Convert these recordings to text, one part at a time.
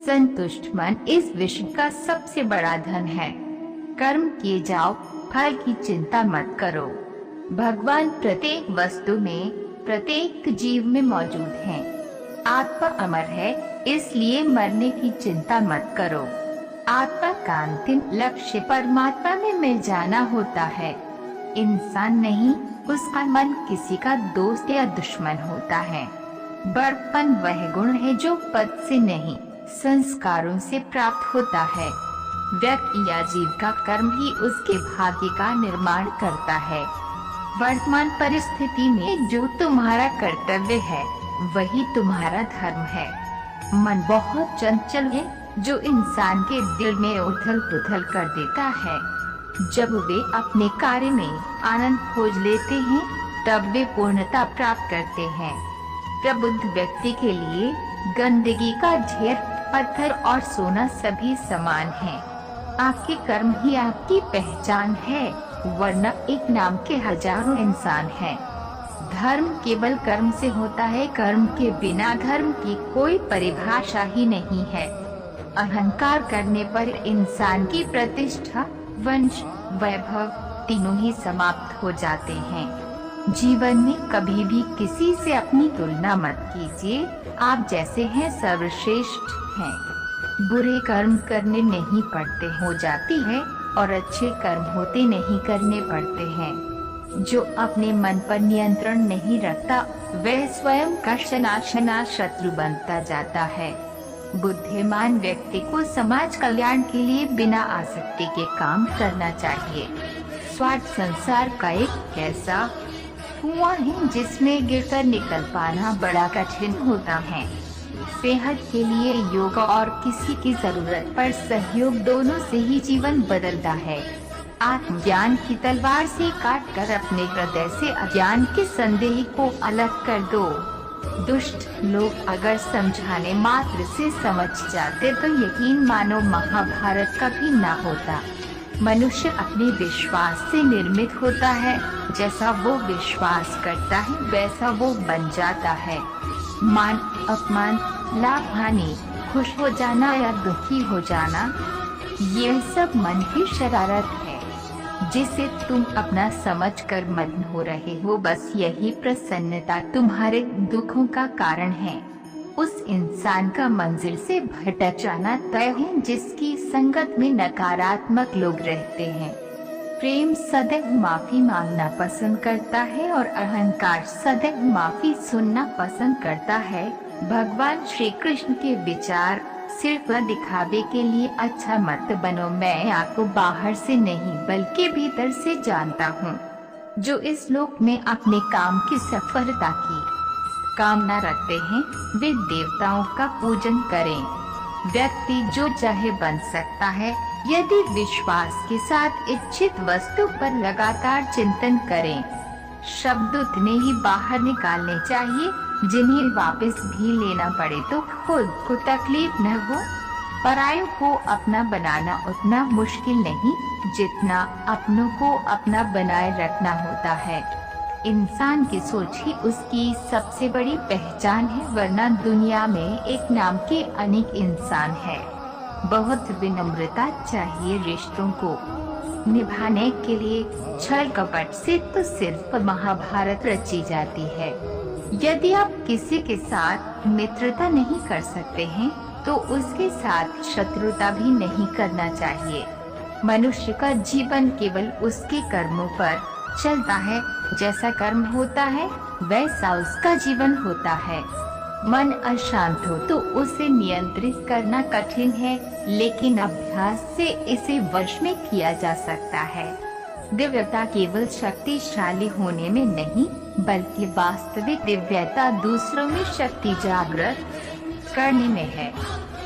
संतुष्ट मन इस विश्व का सबसे बड़ा धन है। कर्म किए जाओ, फल की चिंता मत करो। भगवान प्रत्येक वस्तु में, प्रत्येक जीव में मौजूद हैं। आत्मा अमर है, इसलिए मरने की चिंता मत करो। आत्मा का अंतिम लक्ष्य परमात्मा में मिल जाना होता है। इंसान नहीं, उसका मन किसी का दोस्त या दुश्मन होता है। बड़पन वह गुण है जो पद से नहीं, संस्कारों से प्राप्त होता है। व्यक्ति या जीव का कर्म ही उसके भाग्य का निर्माण करता है। वर्तमान परिस्थिति में जो तुम्हारा कर्तव्य है, वही तुम्हारा धर्म है। मन बहुत चंचल है, जो इंसान के दिल में उथल-पुथल कर देता है। जब वे अपने कार्य में आनंद खोज लेते हैं, तब वे पूर्णता प्राप्त करते हैं। प्रबुद्ध व्यक्ति के लिए गंदगी का ढेर, पत्थर और सोना सभी समान हैं। आपके कर्म ही आपकी पहचान है, वरना एक नाम के हजारों इंसान हैं। धर्म केवल कर्म से होता है, कर्म के बिना धर्म की कोई परिभाषा ही नहीं है। अहंकार करने पर इंसान की प्रतिष्ठा, वंश, वैभव तीनों ही समाप्त हो जाते हैं। जीवन में कभी भी किसी से अपनी तुलना मत कीजिए। आप जैसे हैं सर्वश्रेष्ठ हैं। बुरे कर्म करने नहीं पड़ते हो जाती है, और अच्छे कर्म होते नहीं करने पड़ते हैं। जो अपने मन पर नियंत्रण नहीं रखता, वह स्वयं का शनाशना शत्रु बनता जाता है। बुद्धिमान व्यक्ति को समाज कल्याण के लिए बिना आसक्ति के काम करना चाहिए। स्वार्थ संसार का एक ऐसा कुआं है जिसमें गिरकर निकल पाना बड़ा कठिन होता है। सेहत के लिए योग और किसी की जरूरत पर सहयोग, दोनों से ही जीवन बदलता है। आत्मज्ञान की तलवार से काटकर अपने हृदय से अज्ञान के संदेह को अलग कर दो। दुष्ट लोग अगर समझाने मात्र से समझ जाते तो यकीन मानो महाभारत कभी न होता। मनुष्य अपने विश्वास से निर्मित होता है। जैसा वो विश्वास करता है, वैसा वो बन जाता है। मान अपमान, लाभ हानि, खुश हो जाना या दुखी हो जाना, ये सब मन की शरारत है, जिसे तुम अपना समझकर मग्न हो रहे हो। बस यही प्रसन्नता तुम्हारे दुखों का कारण है। उस इंसान का मंजिल से भटक जाना तय है जिसकी संगत में नकारात्मक लोग रहते हैं। प्रेम सदैव माफी मांगना पसंद करता है और अहंकार सदैव माफी सुनना पसंद करता है। भगवान श्री कृष्ण के विचार, सिर्फ दिखावे के लिए अच्छा मत बनो। मैं आपको बाहर से नहीं बल्कि भीतर से जानता हूँ। जो इस लोक में अपने काम की सफलता की कामना रखते हैं, वे देवताओं का पूजन करें। व्यक्ति जो चाहे बन सकता है, यदि विश्वास के साथ इच्छित वस्तु पर लगातार चिंतन करें। शब्द उतने ही बाहर निकालने चाहिए जिन्हें वापस भी लेना पड़े तो खुद को तकलीफ न हो। परायों को अपना बनाना उतना मुश्किल नहीं जितना अपनों को अपना बनाए रखना होता है। इंसान की सोच ही उसकी सबसे बड़ी पहचान है, वरना दुनिया में एक नाम के अनेक इंसान हैं। बहुत विनम्रता चाहिए रिश्तों को निभाने के लिए। छल कपट से तो सिर्फ महाभारत रची जाती है। यदि आप किसी के साथ मित्रता नहीं कर सकते हैं, तो उसके साथ शत्रुता भी नहीं करना चाहिए। मनुष्य का जीवन केवल उसके कर्मों पर चलता है। जैसा कर्म होता है, वैसा उसका जीवन होता है। मन अशांत हो तो उसे नियंत्रित करना कठिन है, लेकिन अभ्यास से इसे वश में किया जा सकता है। दिव्यता केवल शक्तिशाली होने में नहीं, बल्कि वास्तविक दिव्यता दूसरों में शक्ति जागृत करने में है।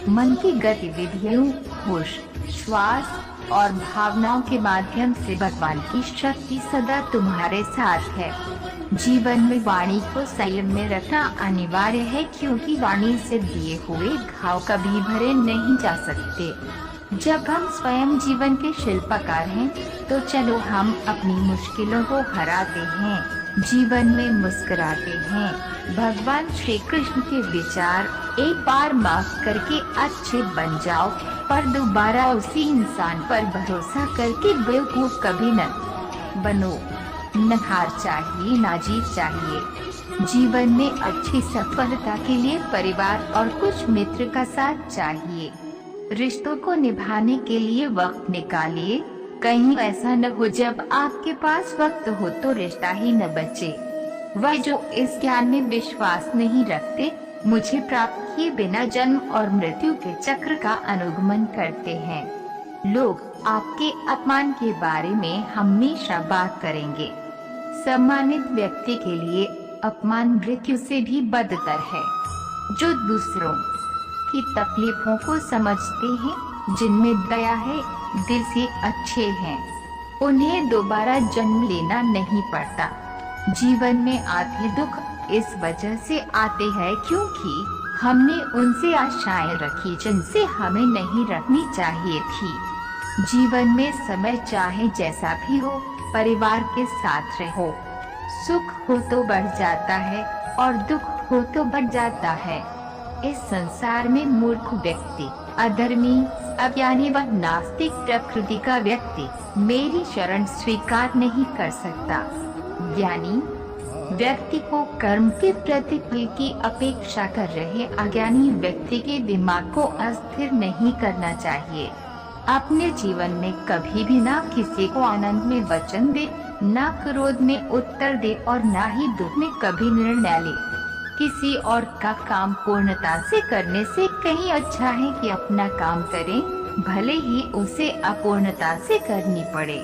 मन की गतिविधियों, होश, श्वास और भावनाओं के माध्यम से भगवान की शक्ति सदा तुम्हारे साथ है। जीवन में वाणी को संयम में रखना अनिवार्य है, क्योंकि वाणी से दिए हुए घाव कभी भरे नहीं जा सकते। जब हम स्वयं जीवन के शिल्पकार हैं, तो चलो हम अपनी मुश्किलों को हराते हैं, जीवन में मुस्कुराते हैं। भगवान श्री कृष्ण के विचार एक बार माफ करके अच्छे बन जाओ, पर दोबारा उसी इंसान पर भरोसा करके बेवकूफ कभी न बनो। न हार चाहिए न जीत चाहिए। जीवन में अच्छी सफलता के लिए परिवार और कुछ मित्र का साथ चाहिए। रिश्तों को निभाने के लिए वक्त निकालिए। कहीं ऐसा न हो जब आपके पास वक्त हो तो रिश्ता ही न बचे। वह जो इस ज्ञान में विश्वास नहीं रखते, मुझे प्राप्त किए बिना जन्म और मृत्यु के चक्र का अनुगमन करते हैं। लोग आपके अपमान के बारे में हमेशा बात करेंगे। सम्मानित व्यक्ति के लिए अपमान मृत्यु से भी बदतर है। जो दूसरों की तकलीफों को समझते हैं, जिनमें दया है, दिल से अच्छे हैं, उन्हें दोबारा जन्म लेना नहीं पड़ता। जीवन में आते दुख इस वजह से आते हैं क्योंकि हमने उनसे आशाएं रखी जिनसे हमें नहीं रखनी चाहिए थी। जीवन में समय चाहे जैसा भी हो, परिवार के साथ रहो। सुख हो तो बढ़ जाता है और दुख हो तो बढ़ जाता है। इस संसार में मूर्ख व्यक्ति, अधर्मी, अज्ञानी व नास्तिक प्रकृति का व्यक्ति मेरी शरण स्वीकार नहीं कर सकता। ज्ञानी व्यक्ति को कर्म के प्रतिफल की अपेक्षा कर रहे अज्ञानी व्यक्ति के दिमाग को अस्थिर नहीं करना चाहिए। अपने जीवन में कभी भी ना किसी को आनंद में वचन दे, ना क्रोध में उत्तर दे और ना ही दुख में कभी निर्णय ले। किसी और का काम पूर्णता से करने से कहीं अच्छा है कि अपना काम करें, भले ही उसे अपूर्णता से करनी पड़े।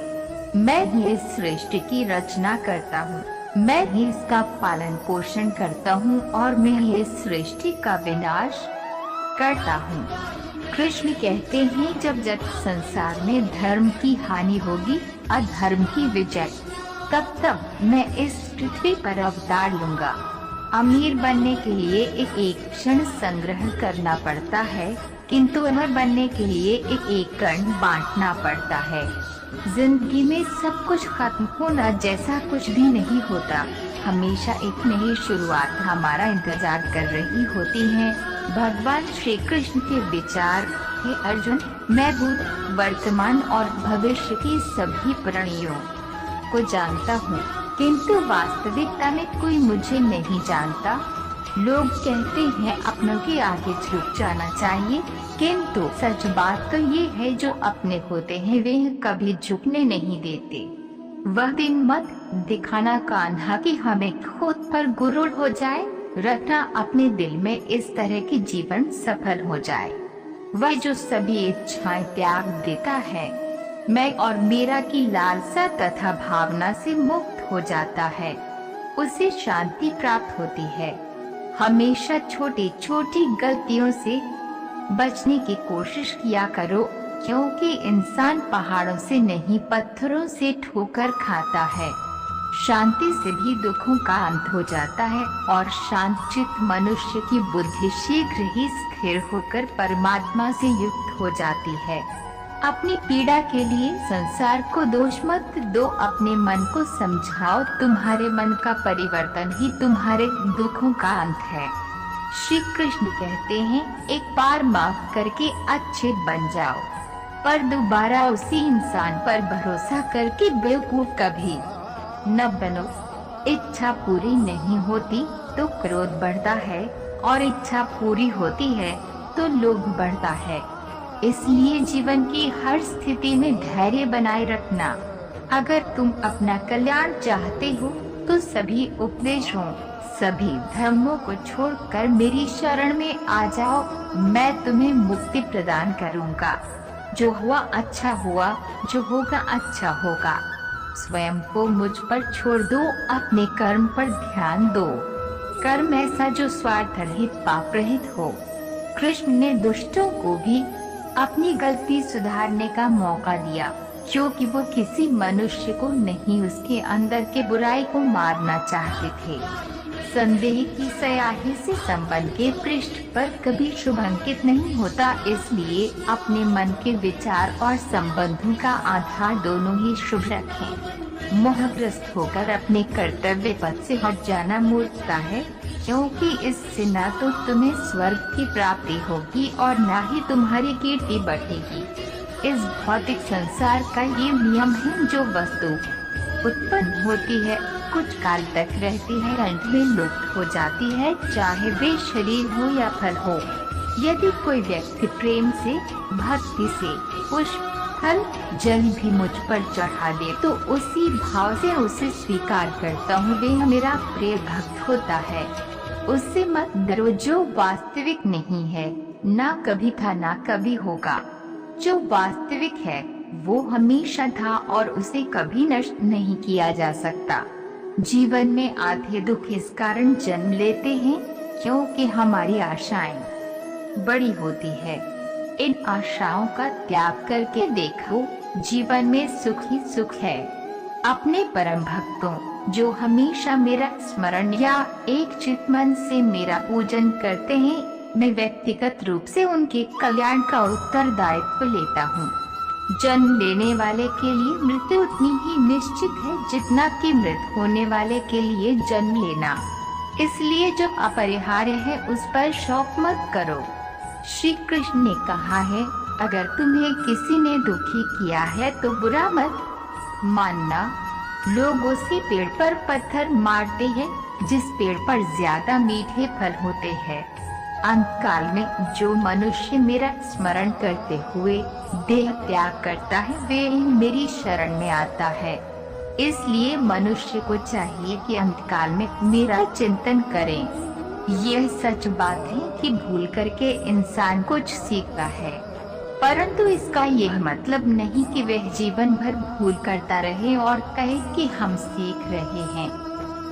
मैं ही इस सृष्टि की रचना करता हूँ, मैं ही इसका पालन पोषण करता हूँ और मैं ही इस सृष्टि का विनाश करता हूँ। कृष्ण कहते हैं, जब जब संसार में धर्म की हानि होगी, अधर्म की विजय, तब तब मैं इस पृथ्वी पर अवतार लूंगा। अमीर बनने के लिए एक क्षण संग्रह करना पड़ता है, किंतु अमर बनने के लिए एक कण बांटना पड़ता है। जिंदगी में सब कुछ खत्म होना जैसा कुछ भी नहीं होता। हमेशा एक नई शुरुआत हमारा इंतजार कर रही होती है। भगवान श्री कृष्ण के विचार, हे अर्जुन, मैं भूत, वर्तमान और भविष्य की सभी प्राणियों को जानता हूँ, किंतु वास्तविकता में कोई मुझे नहीं जानता। लोग कहते हैं अपनों के आगे झुक जाना चाहिए, किंतु सच बात तो ये है, जो अपने होते हैं वे कभी झुकने नहीं देते। वह दिन मत दिखाना कान्हा कि हमें खुद पर गुरूर हो जाए, रखना अपने दिल में इस तरह की जीवन सफल हो जाए। वह जो सभी इच्छाएं त्याग देता है, मैं और मेरा की लालसा तथा भावना से मुक्त हो जाता है, उसे शांति प्राप्त होती है। हमेशा छोटी छोटी गलतियों से बचने की कोशिश किया करो, क्योंकि इंसान पहाड़ों से नहीं पत्थरों से ठोकर खाता है। शांति से भी दुखों का अंत हो जाता है और शांतचित्त मनुष्य की बुद्धि शीघ्र ही स्थिर होकर परमात्मा से युक्त हो जाती है। अपनी पीड़ा के लिए संसार को दोष मत दो, अपने मन को समझाओ, तुम्हारे मन का परिवर्तन ही तुम्हारे दुखों का अंत है। श्री कृष्ण कहते हैं, एक बार माफ करके अच्छे बन जाओ, पर दोबारा उसी इंसान पर भरोसा करके बेवकूफ कभी न बनो। इच्छा पूरी नहीं होती तो क्रोध बढ़ता है, और इच्छा पूरी होती है तो लोभ बढ़ता है। इसलिए जीवन की हर स्थिति में धैर्य बनाए रखना। अगर तुम अपना कल्याण चाहते हो तो सभी उपदेशों, सभी धर्मों को छोड़कर मेरी शरण में आ जाओ, मैं तुम्हें मुक्ति प्रदान करूंगा। जो हुआ अच्छा हुआ, जो होगा अच्छा होगा। स्वयं को मुझ पर छोड़ दो, अपने कर्म पर ध्यान दो। कर्म ऐसा जो स्वार्थ रहित, पाप रहित हो। कृष्ण ने दुष्टों को भी अपनी गलती सुधारने का मौका दिया, क्योंकि वो किसी मनुष्य को नहीं, उसके अंदर के बुराई को मारना चाहते थे। संदेह की स्याही से संबंध के पृष्ठ पर कभी शुभ अंकित नहीं होता, इसलिए अपने मन के विचार और संबंधों का आधार दोनों ही शुभ रखें। मोहग्रस्त होकर अपने कर्तव्य पथ से हट जाना मूर्खता है, क्योंकि इससे न तो तुम्हें स्वर्ग की प्राप्ति होगी और न ही तुम्हारी कीर्ति बढ़ेगी। इस भौतिक संसार का ये नियम है, जो वस्तु उत्पन्न होती है कुछ काल तक रहती है, अंत में लुप्त हो जाती है, चाहे वे शरीर हो या फल हो। यदि कोई व्यक्ति प्रेम से, भक्ति से पुष्प, फल, जल भी मुझ पर चढ़ा दे तो उसी भाव से उसे स्वीकार करता हूँ, वे मेरा प्रिय भक्त होता है। उससे मत डरो जो वास्तविक नहीं है, ना कभी था ना कभी होगा। जो वास्तविक है वो हमेशा था और उसे कभी नष्ट नहीं किया जा सकता। जीवन में आधे दुख इस कारण जन्म लेते हैं क्योंकि हमारी आशाएं बड़ी होती है। इन आशाओं का त्याग करके देखो, जीवन में सुख ही सुख है। अपने परम भक्तों जो हमेशा मेरा स्मरण या एक चित्त मन से मेरा पूजन करते हैं, मैं व्यक्तिगत रूप से उनके कल्याण का उत्तरदायित्व लेता हूँ। जन्म लेने वाले के लिए मृत्यु उतनी ही निश्चित है जितना कि मृत होने वाले के लिए जन्म लेना। इसलिए जो अपरिहार्य है उस पर शौक मत करो। श्री कृष्ण ने कहा है, अगर तुम्हें किसी ने दुखी किया है तो बुरा मत मानना। लोग उसी पेड़ पर पत्थर मारते हैं जिस पेड़ पर ज्यादा मीठे फल होते हैं। अंतकाल में जो मनुष्य मेरा स्मरण करते हुए देह त्याग करता है, वे मेरी शरण में आता है। इसलिए मनुष्य को चाहिए कि अंतकाल में मेरा चिंतन करें। यह सच बात है कि भूल करके इंसान कुछ सीखता है, परंतु इसका यह मतलब नहीं कि वह जीवन भर भूल करता रहे और कहे कि हम सीख रहे हैं।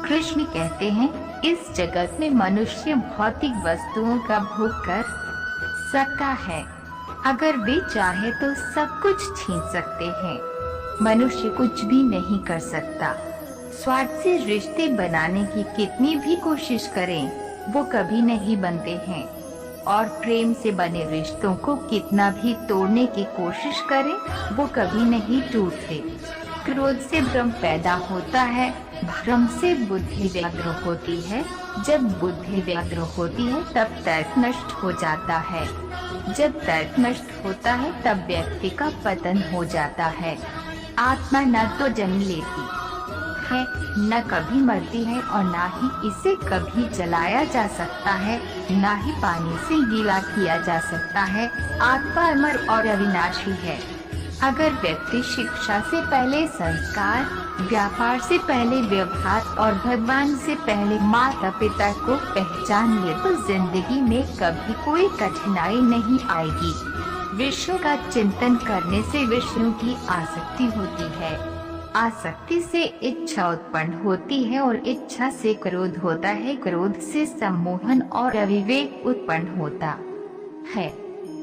कृष्ण कहते हैं, इस जगत में मनुष्य भौतिक वस्तुओं का भोग कर सकता है। अगर वे चाहे तो सब कुछ छीन सकते हैं। मनुष्य कुछ भी नहीं कर सकता। स्वार्थ से रिश्ते बनाने की कितनी भी कोशिश करें, वो कभी नहीं बनते हैं। और प्रेम से बने रिश्तों को कितना भी तोड़ने की कोशिश करें, वो कभी नहीं टूटते। क्रोध से भ्रम पैदा होता है, भ्रम से बुद्धि व्यग्र होती है। जब बुद्धि व्यग्र होती है तब तर्क नष्ट हो जाता है। जब तर्क नष्ट होता है तब व्यक्ति का पतन हो जाता है। आत्मा न तो जन्म लेती है, न कभी मरती है और न ही इसे कभी जलाया जा सकता है, न ही पानी से गीला किया जा सकता है। आत्मा अमर और अविनाशी है। अगर व्यक्ति शिक्षा से पहले संस्कार, व्यापार से पहले व्यवहार और भगवान से पहले माता पिता को पहचान ले तो जिंदगी में कभी कोई कठिनाई नहीं आएगी। विश्व का चिंतन करने से विषयों की आसक्ति होती है। आसक्ति से इच्छा उत्पन्न होती है और इच्छा से क्रोध होता है। क्रोध से सम्मोहन और अविवेक उत्पन्न होता है।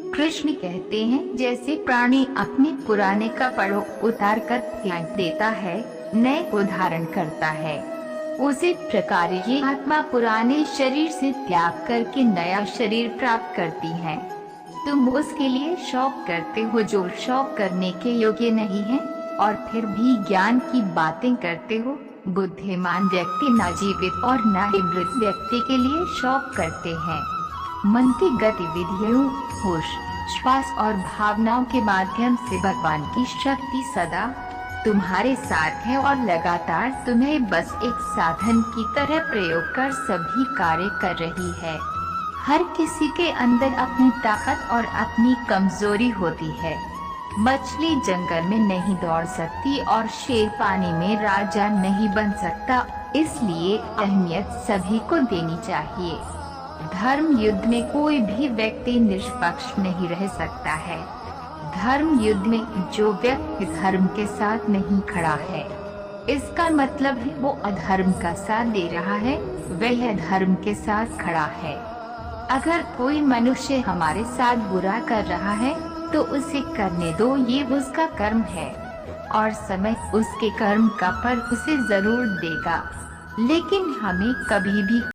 कृष्ण कहते हैं, जैसे प्राणी अपने पुराने कपड़ों उतार कर फेंक देता है, नए को धारण करता है, उसी प्रकार ये आत्मा पुराने शरीर से त्याग करके नया शरीर प्राप्त करती है। तुम उसके लिए शौक करते हो जो शौक करने के योग्य नहीं है, और फिर भी ज्ञान की बातें करते हो। बुद्धिमान व्यक्ति न जीवित और न ही मृत व्यक्ति के लिए शौक करते हैं। मन की गतिविधियों, होश, श्वास और भावनाओं के माध्यम से भगवान की शक्ति सदा तुम्हारे साथ है और लगातार तुम्हें बस एक साधन की तरह प्रयोग कर सभी कार्य कर रही है। हर किसी के अंदर अपनी ताकत और अपनी कमजोरी होती है। मछली जंगल में नहीं दौड़ सकती और शेर पानी में राजा नहीं बन सकता, इसलिए अहमियत सभी को देनी चाहिए। धर्म युद्ध में कोई भी व्यक्ति निष्पक्ष नहीं रह सकता है। धर्म युद्ध में जो व्यक्ति धर्म के साथ नहीं खड़ा है, इसका मतलब है वो अधर्म का साथ दे रहा है, वह धर्म के साथ खड़ा है। अगर कोई मनुष्य हमारे साथ बुरा कर रहा है तो उसे करने दो, ये उसका कर्म है और समय उसके कर्म का फल उसे जरूर देगा। लेकिन हमें कभी भी